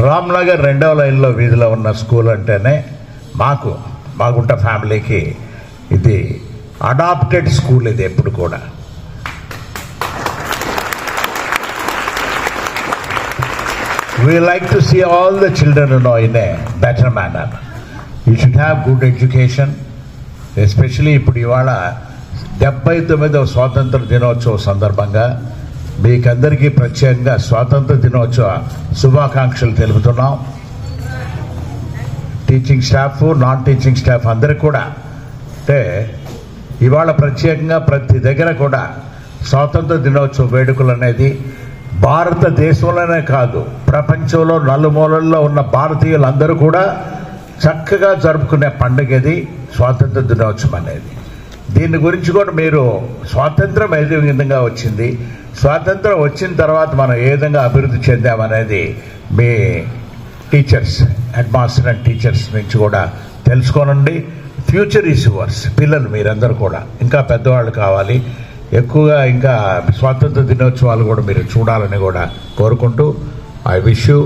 రామ్నగర్ 2వ లైన్లో వీధిలో ఉన్న స్కూల్ అంటేనే మాగుంట ఫ్యామిలీకి ఇది అడాప్టెడ్ స్కూల్. ఇది ఎప్పుడు కూడా we like to see all the children in a better manner. You should have good education, especially ఇప్పుడు ఇవాళ 79వ స్వాతంత్ర దినోత్సవ సందర్భంగా మీకందరికీ ప్రత్యేకంగా స్వాతంత్ర దినోత్సవ శుభాకాంక్షలు తెలుపుతున్నాం. Teaching staff, non teaching staff అందరికీ కూడా. అంటే ఇవాళ ప్రత్యేకంగా ప్రతి దగ్గర కూడా స్వాతంత్ర దినోత్సవ వేడుకలు అనేది భారతదేశంలోనే కాదు, ప్రపంచంలో నలుమూలల్లో ఉన్న భారతీయులందరూ కూడా చక్కగా జరుపుకునే పండుగ ఇది స్వాతంత్ర దినోత్సవం అనేది. దీని గురించి కూడా మీరు స్వాతంత్రం ఏ విధంగా వచ్చింది, స్వాతంత్రం వచ్చిన తర్వాత మనం ఏ విధంగా అభివృద్ధి చెందామనేది మీ teachers, head master and teachers నుంచి కూడా తెలుసుకోనండి. Future is yours. పిల్లలు మీరందరూ కూడా ఇంకా పెద్దవాళ్ళు కావాలి, ఎక్కువగా ఇంకా స్వాతంత్ర దినోత్సవాలు కూడా మీరు చూడాలని కూడా కోరుకుంటూ ఐ విష్ యూ